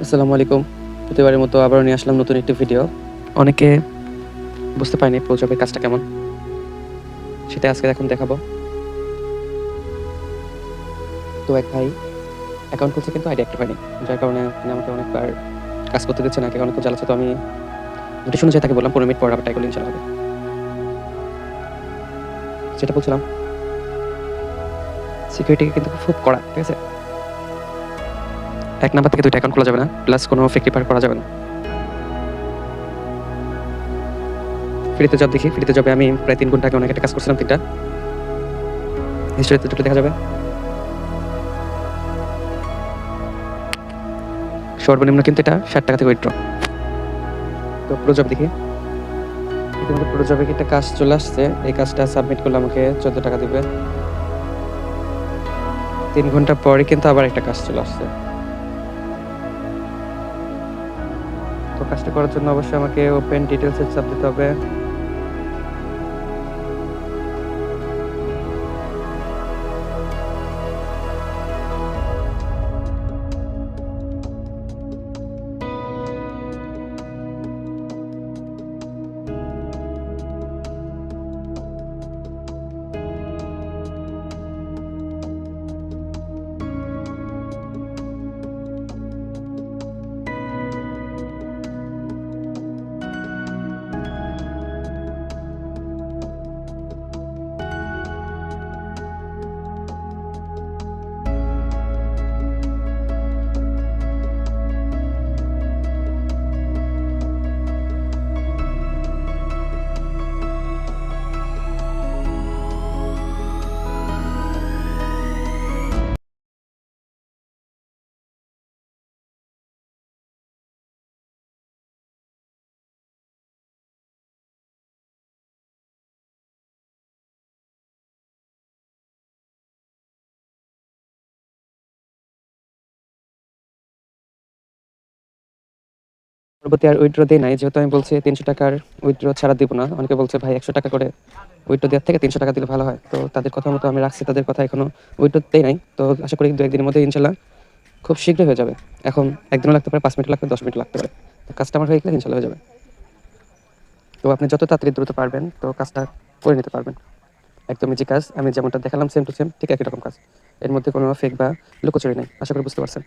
আসসালামু আলাইকুম। প্রতিবারের মতো আবারও নিয়ে আসলাম নতুন একটি ভিডিও। অনেকে বুঝতে পারেনি প্রো জবের কাজটা কেমন, সেটা আজকে এখন দেখাবো। তো এক ভাই অ্যাকাউন্ট খুলছে কিন্তু আইডি অ্যাক্টিভ হয়নি। যার কারণে তিনি আমাকে অনেকবার কাজ করতে দিচ্ছে না, অনেক জ্বালাচ্ছে। তো আমি নোটিশ অনুযায়ী তাকে বললাম 15 মিনিট পর আবার ট্রাই করলে ইনশাল্লাহ হবে। যেটা বলছিলাম, সিকিউরিটি কিন্তু খুব কড়া, ঠিক আছে? 1 নাম্বার থেকে 2টা অ্যাকাউন্ট খোলা যাবে না, প্লাস কোনো ফেক রিপার করা যাবে না। ফ্রিতে জব দেখি, ফ্রিতে জবে আমি প্রায় 3 ঘন্টা আগে অনেক একটা কাজ করছিলাম 3টা। হিস্ট্রিতে ঢুকলে দেখা যাবে। সর্বনিম্ন কিন্তু এটা 60 টাকা থেকে উইথড্র। তো প্রো জব দেখি, ইতিমধ্যে পুরো জবে একটা কাজ চলে আসছে। এই কাজটা সাবমিট করলে আমাকে 14 টাকা দিবে। 3 ঘন্টা পরে কিন্তু আবার একটা কাজ চলে আসছে। তো কাজটা করার জন্য অবশ্যই আমাকে ওপেন ডিটেইলস এ চাপ দিতে হবে। পরবর্তী আর উইথড্র দেই নাই, যেহেতু আমি বলছি 300 টাকার উইথড্র ছাড়া দিব না। অনেকে বলছে ভাই 100 টাকা করে উইথড্র দেওয়ার থেকে 300 টাকা দিলে ভালো হয়। তো তাদের কথা মতো আমি রাখছি, তাদের কথা এখনো উইথড্র দেই নাই। তো আশা করি 2-1 দিনের মধ্যে ইনশাল্লাহ খুব শীঘ্রই হয়ে যাবে। এখন 1 দিনও লাগতে পারে, 5 মিনিট লাগতে পারে, 10 মিনিট লাগতে পারে। তো কাজটা আমার হয়ে গেলে ইনশাল্লাহ হয়ে যাবে। তো আপনি যত তাড়াতাড়ি দ্রুত পারবেন তো কাজটা করে নিতে পারবেন। একদম ইজি কাজ, আমি যেমনটা দেখালাম সেম টু সেম ঠিক একই রকম কাজ। এর মধ্যে কোনো ফেক বা লুকোচুরি নেই। আশা করি বুঝতে পারছেন।